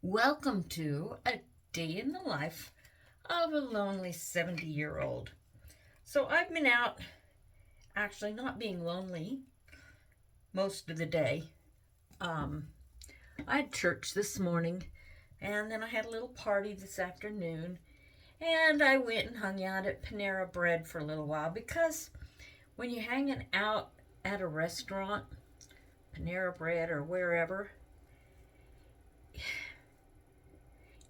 Welcome to a day in the life of a lonely 70-year-old. So I've been out actually not being lonely most of the day. Um, I had church this morning and then I had a little party this afternoon and I went and hung out at Panera Bread for a little while because when you're hanging out at a restaurant, Panera Bread or wherever,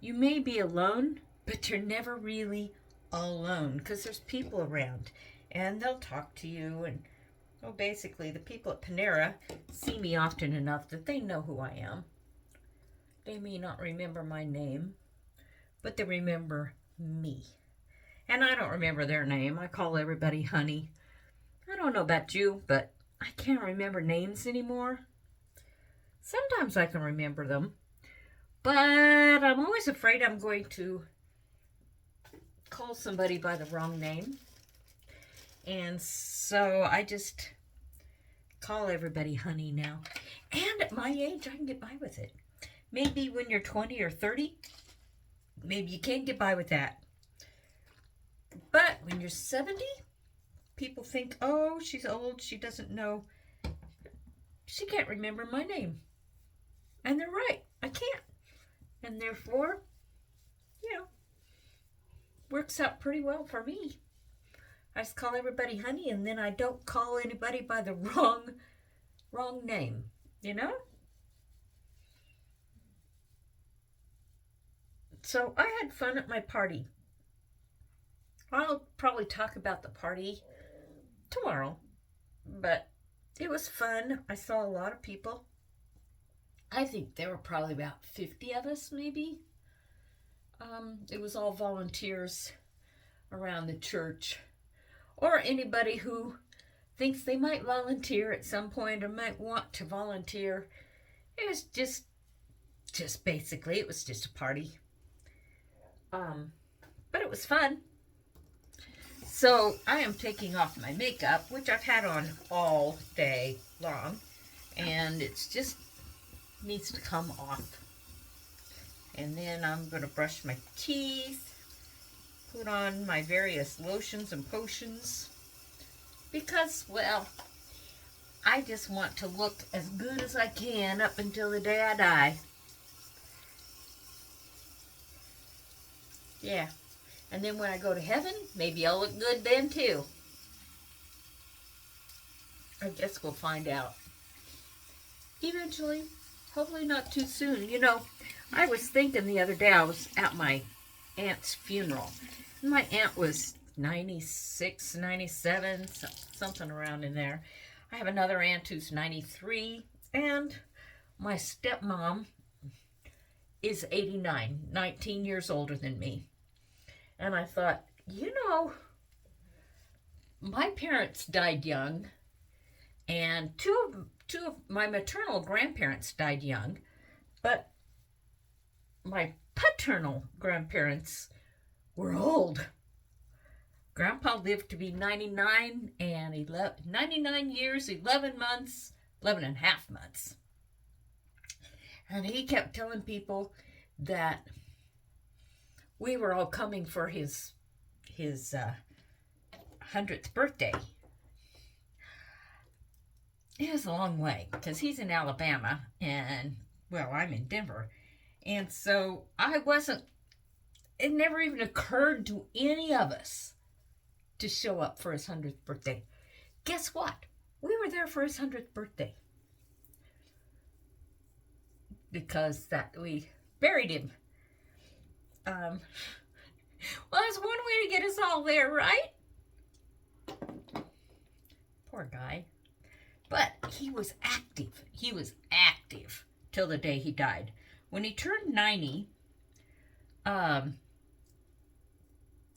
you may be alone, but you're never really alone because there's people around and they'll talk to you. And well, basically, the people at Panera see me often enough that they know who I am. They may not remember my name, but they remember me. And I don't remember their name. I call everybody honey. I don't know about you, but I can't remember names anymore. Sometimes I can remember them, but I'm always afraid I'm going to call somebody by the wrong name. And so I just call everybody honey now. And at my age, I can get by with it. Maybe when you're 20 or 30, maybe you can't get by with that. But when you're 70, people think, oh, she's old, she doesn't know. She can't remember my name. And they're right, I can't. And therefore, works out pretty well for me. I just call everybody honey, and then I don't call anybody by the wrong name, you know? So I had fun at my party. I'll probably talk about the party tomorrow, but it was fun. I saw a lot of people. I think there were probably about 50 of us, maybe. It was all volunteers around the church, or anybody who thinks they might volunteer at some point or might want to volunteer. It was just basically, it was just a party. But it was fun. So I am taking off my makeup, which I've had on all day long, and it's just needs to come off. And then I'm going to brush my teeth, put on my various lotions and potions, because, well, I just want to look as good as I can up until the day I die. Yeah. And then when I go to heaven, maybe I'll look good then too. I guess we'll find out. Eventually. Hopefully not too soon. You know, I was thinking the other day, I was at my aunt's funeral. My aunt was 96, 97, something around in there. I have another aunt who's 93, and my stepmom is 89, 19 years older than me. And I thought, my parents died young, and two of my maternal grandparents died young, but my paternal grandparents were old. Grandpa lived to be 99 and 99 years, 11 months, 11 and a half months. And he kept telling people that we were all coming for his 100th birthday. It was a long way because he's in Alabama and, well, I'm in Denver. And so it never even occurred to any of us to show up for his 100th birthday. Guess what? We were there for his 100th birthday because we buried him. Well, that's one way to get us all there, right? Poor guy. But he was active. He was active till the day he died. When he turned 90,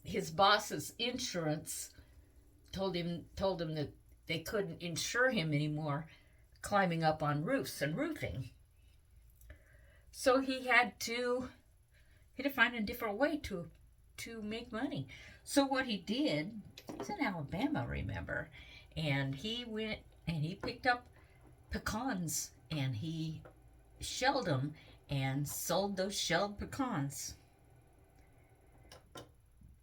his boss's insurance told him that they couldn't insure him anymore climbing up on roofs and roofing. So he had to find a different way to make money. So what he did, he's in Alabama, remember, and he went and he picked up pecans and he shelled them and sold those shelled pecans.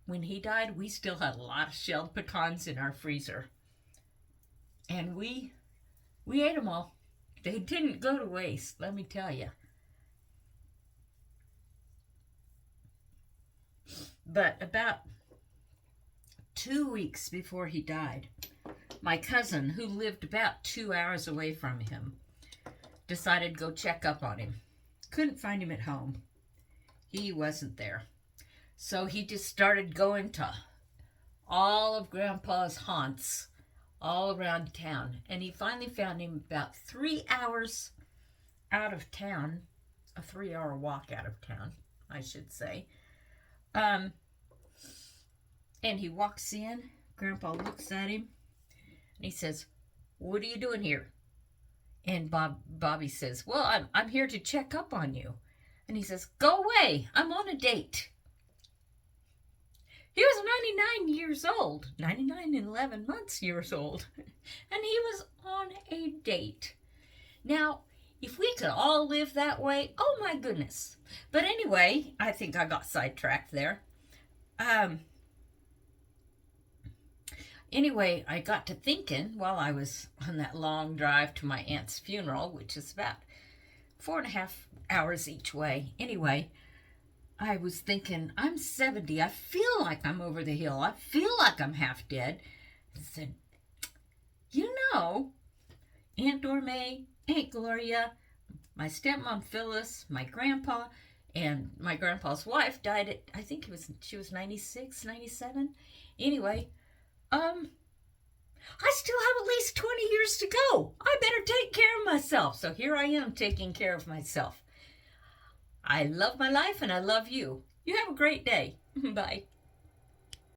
When he died, we still had a lot of shelled pecans in our freezer. And we ate them all. They didn't go to waste, let me tell you. But about 2 weeks before he died, my cousin, who lived about 2 hours away from him, decided to go check up on him. Couldn't find him at home. He wasn't there. So he just started going to all of Grandpa's haunts all around town. And he finally found him about 3 hours out of town, a 3-hour walk out of town, I should say. And he walks in. Grandpa looks at him and he says, "What are you doing here?" And Bobby says, "Well, I'm here to check up on you." And he says, "Go away. I'm on a date." He was 99 years old, 99 and 11 months years old, and he was on a date. Now, if we could all live that way, oh my goodness. But anyway, I think I got sidetracked there. Anyway, I got to thinking while I was on that long drive to my aunt's funeral, which is about 4.5 hours each way. Anyway, I was thinking, I'm 70. I feel like I'm over the hill. I feel like I'm half dead. I said, you know, Aunt Dorme, Aunt Gloria, my stepmom Phyllis, my grandpa, and my grandpa's wife died at, I think she was 96, 97. Anyway, I still have at least 20 years to go. I better take care of myself. So here I am taking care of myself. I love my life and I love you. You have a great day. Bye.